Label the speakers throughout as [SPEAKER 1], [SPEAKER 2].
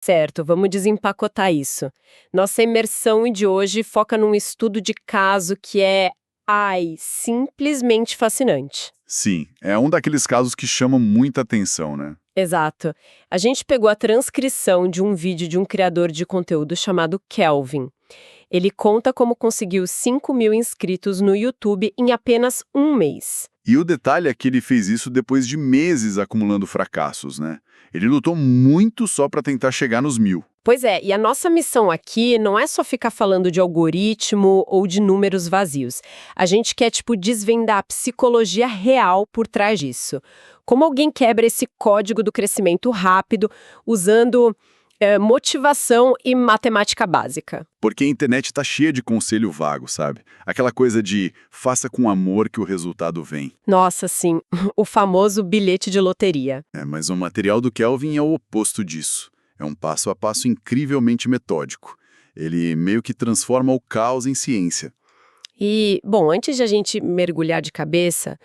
[SPEAKER 1] Certo, vamos desempacotar isso. Nossa imersão de hoje foca num estudo de caso que é, simplesmente fascinante.
[SPEAKER 2] Sim, é um daqueles casos que chamam muita atenção, né?
[SPEAKER 1] Exato. A gente pegou a transcrição de um vídeo de um criador de conteúdo chamado Kelvin. Ele conta como conseguiu 5.000 inscritos no YouTube em apenas um mês.
[SPEAKER 2] E o detalhe é que ele fez isso depois de meses acumulando fracassos, né? Ele lutou muito só para tentar chegar nos 1.000.
[SPEAKER 1] Pois é, e a nossa missão aqui não é só ficar falando de algoritmo ou de números vazios. A gente quer, desvendar a psicologia real por trás disso. Como alguém quebra esse código do crescimento rápido usando motivação e matemática básica.
[SPEAKER 2] Porque a internet tá cheia de conselho vago, sabe? Aquela coisa de faça com amor que o resultado vem.
[SPEAKER 1] Nossa, sim, o famoso bilhete de loteria.
[SPEAKER 2] Mas o material do Kelvin é o oposto disso. É um passo a passo incrivelmente metódico. Ele meio que transforma o caos em ciência.
[SPEAKER 1] E, bom, antes de a gente mergulhar de cabeça,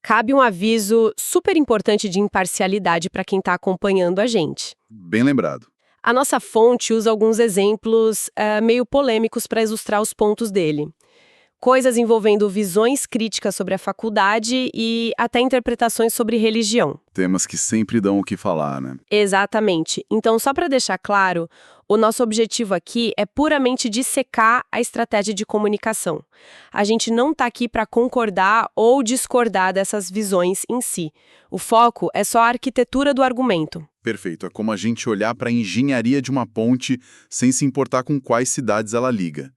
[SPEAKER 1] cabe um aviso super importante de imparcialidade para quem está acompanhando a gente.
[SPEAKER 2] Bem lembrado.
[SPEAKER 1] A nossa fonte usa alguns exemplos meio polêmicos para ilustrar os pontos dele. Coisas envolvendo visões críticas sobre a faculdade e até interpretações sobre religião.
[SPEAKER 2] Temas que sempre dão o que falar, né?
[SPEAKER 1] Exatamente. Então, só para deixar claro, o nosso objetivo aqui é puramente dissecar a estratégia de comunicação. A gente não está aqui para concordar ou discordar dessas visões em si. O foco é só a arquitetura do argumento.
[SPEAKER 2] Perfeito. É como a gente olhar para a engenharia de uma ponte sem se importar com quais cidades ela liga.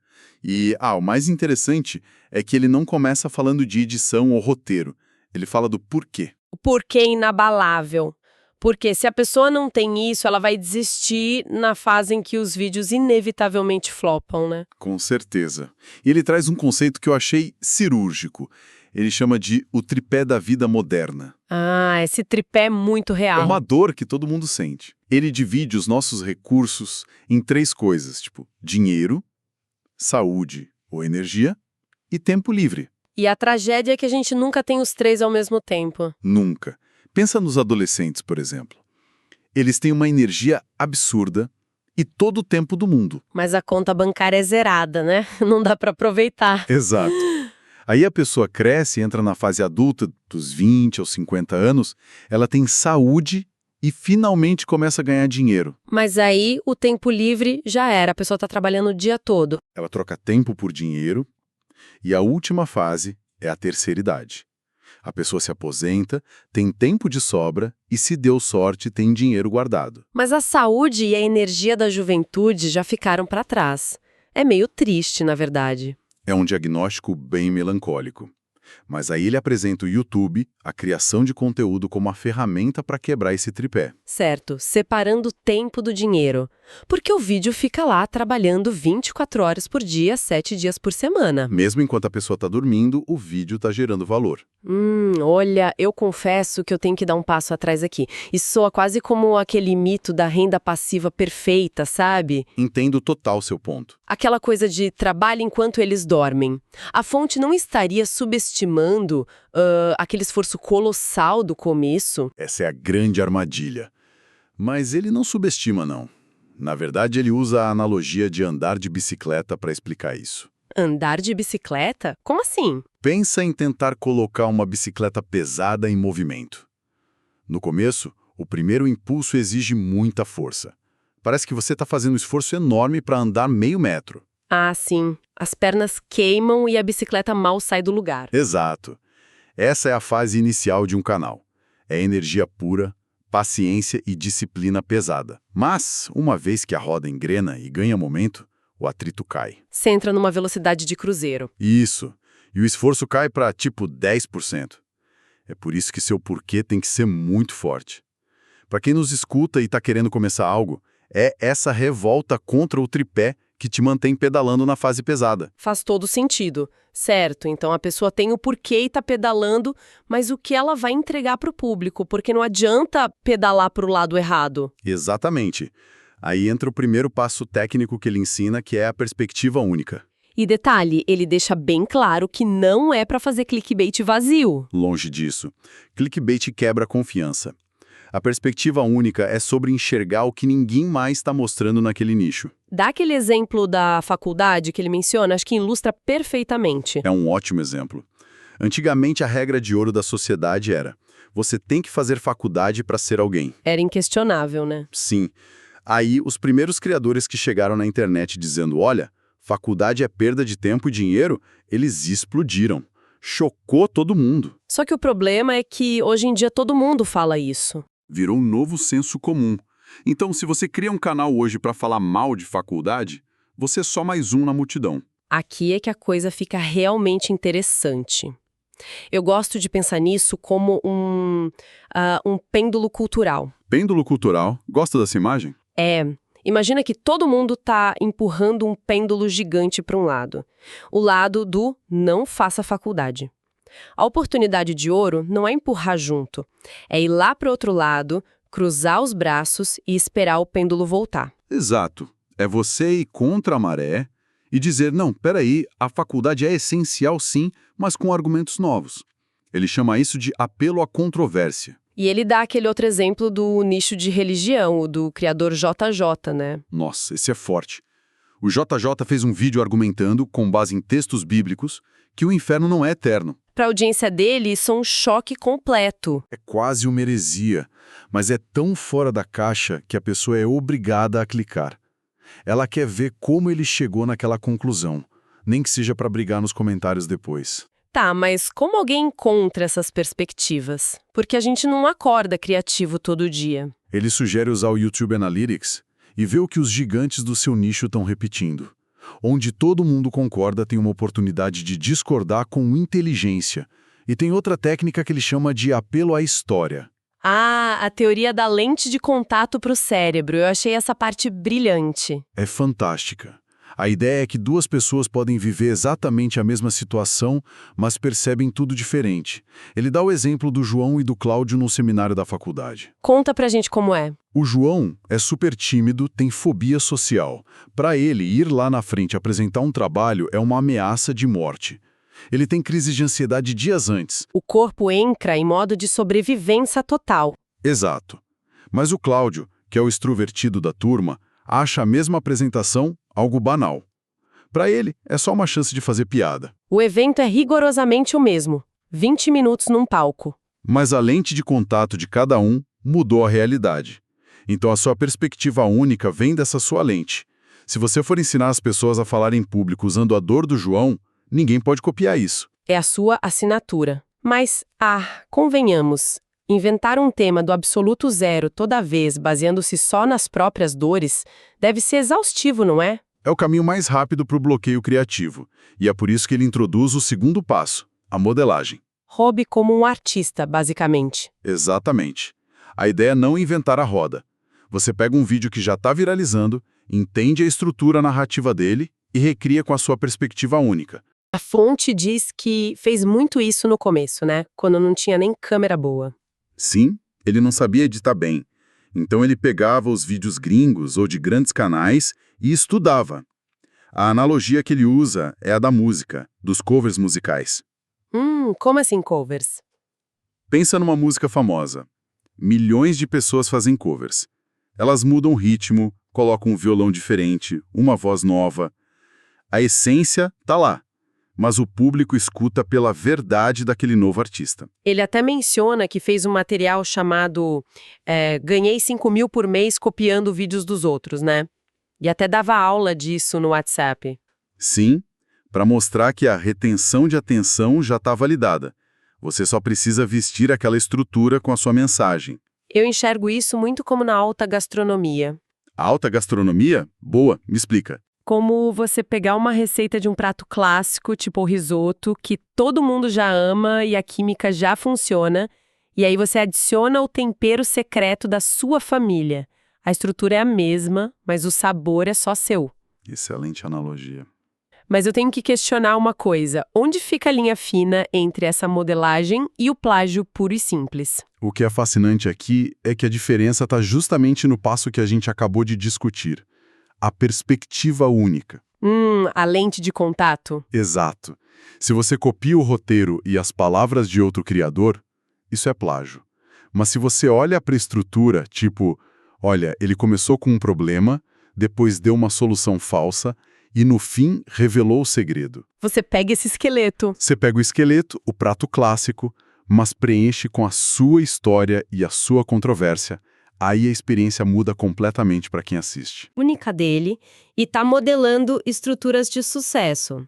[SPEAKER 2] E, o mais interessante é que ele não começa falando de edição ou roteiro. Ele fala do porquê.
[SPEAKER 1] O porquê inabalável. Porque se a pessoa não tem isso, ela vai desistir na fase em que os vídeos inevitavelmente flopam, né?
[SPEAKER 2] Com certeza. E ele traz um conceito que eu achei cirúrgico. Ele chama de o tripé da vida moderna.
[SPEAKER 1] Esse tripé é muito real.
[SPEAKER 2] É uma dor que todo mundo sente. Ele divide os nossos recursos em 3 coisas, tipo dinheiro, saúde ou energia e tempo livre.
[SPEAKER 1] E a tragédia é que a gente nunca tem os 3 ao mesmo tempo.
[SPEAKER 2] Nunca. Pensa nos adolescentes, por exemplo. Eles têm uma energia absurda e todo o tempo do mundo.
[SPEAKER 1] Mas a conta bancária é zerada, né? Não dá para aproveitar.
[SPEAKER 2] Exato. Aí a pessoa cresce, entra na fase adulta, dos 20 aos 50 anos, ela tem saúde e finalmente começa a ganhar dinheiro.
[SPEAKER 1] Mas aí o tempo livre já era, a pessoa está trabalhando o dia todo.
[SPEAKER 2] Ela troca tempo por dinheiro e a última fase é a terceira idade. A pessoa se aposenta, tem tempo de sobra e, se deu sorte, tem dinheiro guardado.
[SPEAKER 1] Mas a saúde e a energia da juventude já ficaram para trás. É meio triste, na verdade.
[SPEAKER 2] É um diagnóstico bem melancólico. Mas aí ele apresenta o YouTube, a criação de conteúdo, como a ferramenta para quebrar esse tripé.
[SPEAKER 1] Certo, separando o tempo do dinheiro. Porque o vídeo fica lá trabalhando 24 horas por dia, 7 dias por semana.
[SPEAKER 2] Mesmo enquanto a pessoa está dormindo, o vídeo está gerando valor.
[SPEAKER 1] Olha, eu confesso que eu tenho que dar um passo atrás aqui. Isso soa quase como aquele mito da renda passiva perfeita, sabe?
[SPEAKER 2] Entendo total seu ponto.
[SPEAKER 1] Aquela coisa de trabalho enquanto eles dormem. A fonte não estaria subestimando aquele esforço colossal do começo?
[SPEAKER 2] Essa é a grande armadilha. Mas ele não subestima, não. Na verdade, ele usa a analogia de andar de bicicleta para explicar isso.
[SPEAKER 1] Andar de bicicleta? Como assim?
[SPEAKER 2] Pensa em tentar colocar uma bicicleta pesada em movimento. No começo, o primeiro impulso exige muita força. Parece que você está fazendo um esforço enorme para andar meio metro.
[SPEAKER 1] Sim. As pernas queimam e a bicicleta mal sai do lugar.
[SPEAKER 2] Exato. Essa é a fase inicial de um canal. É energia pura, paciência e disciplina pesada. Mas, uma vez que a roda engrena e ganha momento, o atrito cai.
[SPEAKER 1] Você entra numa velocidade de cruzeiro.
[SPEAKER 2] Isso. E o esforço cai para, 10%. É por isso que seu porquê tem que ser muito forte. Para quem nos escuta e está querendo começar algo, é essa revolta contra o tripé que te mantém pedalando na fase pesada.
[SPEAKER 1] Faz todo sentido. Certo, então a pessoa tem o porquê e está pedalando, mas o que ela vai entregar para o público? Porque não adianta pedalar para o lado errado.
[SPEAKER 2] Exatamente. Aí entra o primeiro passo técnico que ele ensina, que é a perspectiva única.
[SPEAKER 1] E detalhe, ele deixa bem claro que não é para fazer clickbait vazio.
[SPEAKER 2] Longe disso. Clickbait quebra a confiança. A perspectiva única é sobre enxergar o que ninguém mais está mostrando naquele nicho.
[SPEAKER 1] Dá aquele exemplo da faculdade que ele menciona, acho que ilustra perfeitamente.
[SPEAKER 2] É um ótimo exemplo. Antigamente, a regra de ouro da sociedade era: você tem que fazer faculdade para ser alguém.
[SPEAKER 1] Era inquestionável, né?
[SPEAKER 2] Sim. Aí, os primeiros criadores que chegaram na internet dizendo: olha, faculdade é perda de tempo e dinheiro, eles explodiram. Chocou todo mundo.
[SPEAKER 1] Só que o problema é que hoje em dia todo mundo fala isso.
[SPEAKER 2] Virou um novo senso comum. Então, se você cria um canal hoje para falar mal de faculdade, você é só mais um na multidão.
[SPEAKER 1] Aqui é que a coisa fica realmente interessante. Eu gosto de pensar nisso como um pêndulo cultural.
[SPEAKER 2] Pêndulo cultural. Gosta dessa imagem?
[SPEAKER 1] Imagina que todo mundo está empurrando um pêndulo gigante para um lado. O lado do não faça faculdade. A oportunidade de ouro não é empurrar junto. É ir lá para o outro lado, cruzar os braços e esperar o pêndulo voltar.
[SPEAKER 2] Exato. É você ir contra a maré e dizer: não, peraí, a faculdade é essencial sim, mas com argumentos novos. Ele chama isso de apelo à controvérsia.
[SPEAKER 1] E ele dá aquele outro exemplo do nicho de religião, o do criador JJ, né?
[SPEAKER 2] Nossa, esse é forte. O JJ fez um vídeo argumentando, com base em textos bíblicos, que o inferno não é eterno.
[SPEAKER 1] Para a audiência dele, isso é um choque completo.
[SPEAKER 2] É quase uma heresia, mas é tão fora da caixa que a pessoa é obrigada a clicar. Ela quer ver como ele chegou naquela conclusão, nem que seja para brigar nos comentários depois.
[SPEAKER 1] Tá, mas como alguém encontra essas perspectivas? Porque a gente não acorda criativo todo dia.
[SPEAKER 2] Ele sugere usar o YouTube Analytics e ver o que os gigantes do seu nicho estão repetindo. Onde todo mundo concorda, tem uma oportunidade de discordar com inteligência. E tem outra técnica que ele chama de apelo à história.
[SPEAKER 1] Ah, a teoria da lente de contato para o cérebro. Eu achei essa parte brilhante.
[SPEAKER 2] É fantástica. A ideia é que duas pessoas podem viver exatamente a mesma situação, mas percebem tudo diferente. Ele dá o exemplo do João e do Cláudio no seminário da faculdade.
[SPEAKER 1] Conta pra gente como é.
[SPEAKER 2] O João é super tímido, tem fobia social. Para ele, ir lá na frente apresentar um trabalho é uma ameaça de morte. Ele tem crises de ansiedade dias antes.
[SPEAKER 1] O corpo entra em modo de sobrevivência total.
[SPEAKER 2] Exato. Mas o Cláudio, que é o extrovertido da turma, acha a mesma apresentação algo banal. Para ele, é só uma chance de fazer piada.
[SPEAKER 1] O evento é rigorosamente o mesmo. 20 minutos num palco.
[SPEAKER 2] Mas a lente de contato de cada um mudou a realidade. Então a sua perspectiva única vem dessa sua lente. Se você for ensinar as pessoas a falar em público usando a dor do João, ninguém pode copiar isso.
[SPEAKER 1] É a sua assinatura. Mas, convenhamos, inventar um tema do absoluto zero toda vez baseando-se só nas próprias dores deve ser exaustivo, não é?
[SPEAKER 2] É o caminho mais rápido para o bloqueio criativo. E é por isso que ele introduz o segundo passo, a modelagem.
[SPEAKER 1] Hobby como um artista, basicamente.
[SPEAKER 2] Exatamente. A ideia é não inventar a roda. Você pega um vídeo que já está viralizando, entende a estrutura narrativa dele e recria com a sua perspectiva única.
[SPEAKER 1] A fonte diz que fez muito isso no começo, né? Quando não tinha nem câmera boa.
[SPEAKER 2] Sim, ele não sabia editar bem. Então ele pegava os vídeos gringos ou de grandes canais e estudava. A analogia que ele usa é a da música, dos covers musicais.
[SPEAKER 1] Como assim covers?
[SPEAKER 2] Pensa numa música famosa. Milhões de pessoas fazem covers. Elas mudam o ritmo, colocam um violão diferente, uma voz nova. A essência tá lá, mas o público escuta pela verdade daquele novo artista.
[SPEAKER 1] Ele até menciona que fez um material chamado Ganhei 5 mil por mês copiando vídeos dos outros, né? E até dava aula disso no WhatsApp.
[SPEAKER 2] Sim, para mostrar que a retenção de atenção já está validada. Você só precisa vestir aquela estrutura com a sua mensagem.
[SPEAKER 1] Eu enxergo isso muito como na alta gastronomia.
[SPEAKER 2] Alta gastronomia? Boa, me explica.
[SPEAKER 1] Como você pegar uma receita de um prato clássico, tipo o risoto, que todo mundo já ama e a química já funciona, e aí você adiciona o tempero secreto da sua família. A estrutura é a mesma, mas o sabor é só seu.
[SPEAKER 2] Excelente analogia.
[SPEAKER 1] Mas eu tenho que questionar uma coisa. Onde fica a linha fina entre essa modelagem e o plágio puro e simples?
[SPEAKER 2] O que é fascinante aqui é que a diferença está justamente no passo que a gente acabou de discutir. A perspectiva única.
[SPEAKER 1] A lente de contato.
[SPEAKER 2] Exato. Se você copia o roteiro e as palavras de outro criador, isso é plágio. Mas se você olha para a estrutura, tipo, olha, ele começou com um problema, depois deu uma solução falsa e no fim revelou o segredo.
[SPEAKER 1] Você pega esse esqueleto.
[SPEAKER 2] Você pega o esqueleto, o prato clássico, mas preenche com a sua história e a sua controvérsia. Aí a experiência muda completamente para quem assiste.
[SPEAKER 1] Única dele, e tá modelando estruturas de sucesso.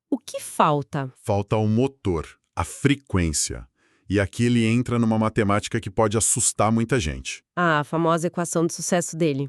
[SPEAKER 1] O que falta?
[SPEAKER 2] Falta o motor, a frequência. E aqui ele entra numa matemática que pode assustar muita gente.
[SPEAKER 1] A famosa equação de sucesso dele.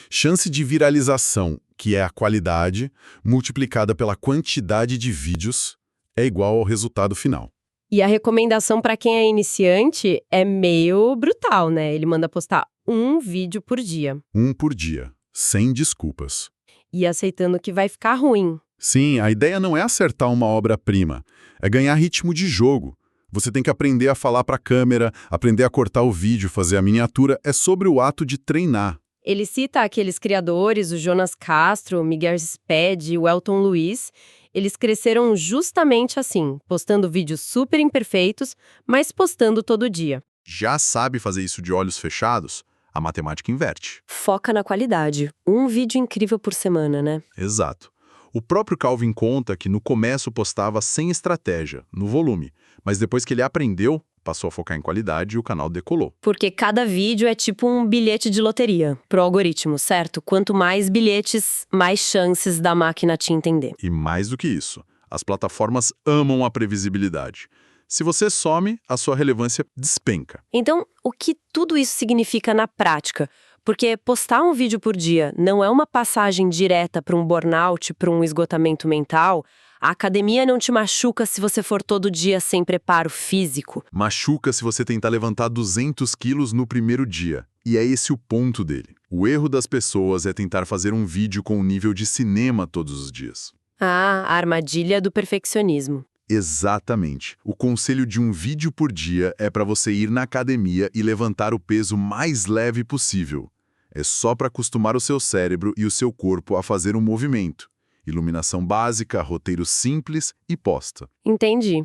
[SPEAKER 2] Chance de viralização, que é a qualidade, multiplicada pela quantidade de vídeos, é igual ao resultado final.
[SPEAKER 1] E a recomendação para quem é iniciante é meio brutal, né? Ele manda postar um vídeo por dia.
[SPEAKER 2] Um por dia, sem desculpas.
[SPEAKER 1] E aceitando que vai ficar ruim.
[SPEAKER 2] Sim, a ideia não é acertar uma obra-prima, é ganhar ritmo de jogo. Você tem que aprender a falar para a câmera, aprender a cortar o vídeo, fazer a miniatura, é sobre o ato de treinar.
[SPEAKER 1] Ele cita aqueles criadores, o Jonas Castro, o Miguel Sped, o Elton Luiz. Eles cresceram justamente assim, postando vídeos super imperfeitos, mas postando todo dia.
[SPEAKER 2] Já sabe fazer isso de olhos fechados? A matemática inverte.
[SPEAKER 1] Foca na qualidade. Um vídeo incrível por semana, né?
[SPEAKER 2] Exato. O próprio Calvin conta que no começo postava sem estratégia, no volume, mas depois que ele aprendeu, passou a focar em qualidade e o canal decolou.
[SPEAKER 1] Porque cada vídeo é tipo um bilhete de loteria pro algoritmo, certo? Quanto mais bilhetes, mais chances da máquina te entender.
[SPEAKER 2] E mais do que isso, as plataformas amam a previsibilidade. Se você some, a sua relevância despenca.
[SPEAKER 1] Então, o que tudo isso significa na prática? Porque postar um vídeo por dia não é uma passagem direta para um burnout, para um esgotamento mental. A academia não te machuca se você for todo dia sem preparo físico.
[SPEAKER 2] Machuca se você tentar levantar 200 quilos no primeiro dia. E é esse o ponto dele. O erro das pessoas é tentar fazer um vídeo com um nível de cinema todos os dias.
[SPEAKER 1] Ah, a armadilha do perfeccionismo.
[SPEAKER 2] Exatamente. O conselho de um vídeo por dia é para você ir na academia e levantar o peso mais leve possível. É só para acostumar o seu cérebro e o seu corpo a fazer um movimento. Iluminação básica, roteiro simples e posta.
[SPEAKER 1] Entendi.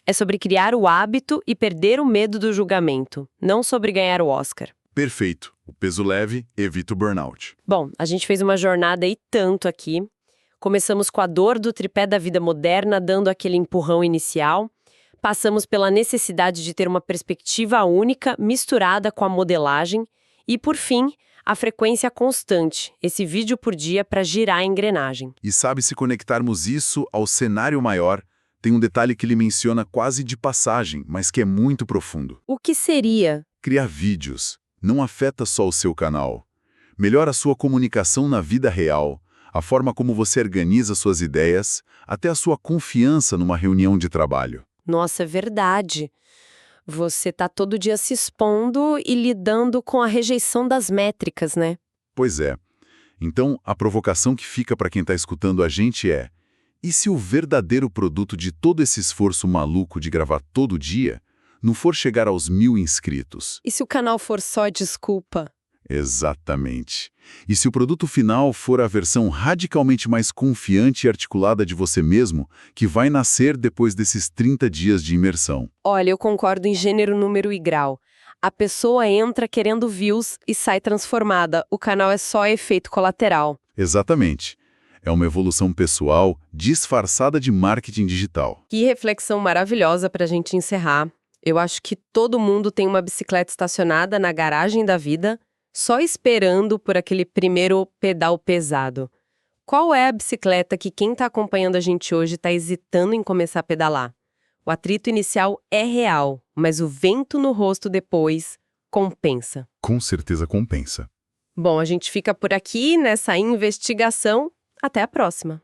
[SPEAKER 1] É sobre criar o hábito e perder o medo do julgamento, não sobre ganhar o Oscar.
[SPEAKER 2] Perfeito. O peso leve evita o burnout.
[SPEAKER 1] Bom, a gente fez uma jornada e tanto aqui. Começamos com a dor do tripé da vida moderna, dando aquele empurrão inicial. Passamos pela necessidade de ter uma perspectiva única, misturada com a modelagem. E, por fim, a frequência constante, esse vídeo por dia para girar a engrenagem.
[SPEAKER 2] E sabe, se conectarmos isso ao cenário maior, tem um detalhe que ele menciona quase de passagem, mas que é muito profundo.
[SPEAKER 1] O que seria?
[SPEAKER 2] Criar vídeos não afeta só o seu canal. Melhora a sua comunicação na vida real, a forma como você organiza suas ideias, até a sua confiança numa reunião de trabalho.
[SPEAKER 1] Nossa, é verdade. Você tá todo dia se expondo e lidando com a rejeição das métricas, né?
[SPEAKER 2] Pois é. Então, a provocação que fica para quem está escutando a gente é: e se o verdadeiro produto de todo esse esforço maluco de gravar todo dia não for chegar aos 1000 inscritos?
[SPEAKER 1] E se o canal for só desculpa?
[SPEAKER 2] Exatamente. E se o produto final for a versão radicalmente mais confiante e articulada de você mesmo, que vai nascer depois desses 30 dias de imersão?
[SPEAKER 1] Olha, eu concordo em gênero, número e grau. A pessoa entra querendo views e sai transformada. O canal é só efeito colateral.
[SPEAKER 2] Exatamente. É uma evolução pessoal disfarçada de marketing digital.
[SPEAKER 1] Que reflexão maravilhosa para a gente encerrar. Eu acho que todo mundo tem uma bicicleta estacionada na garagem da vida, só esperando por aquele primeiro pedal pesado. Qual é a bicicleta que quem está acompanhando a gente hoje está hesitando em começar a pedalar? O atrito inicial é real, mas o vento no rosto depois compensa.
[SPEAKER 2] Com certeza compensa.
[SPEAKER 1] Bom, a gente fica por aqui nessa investigação. Até a próxima!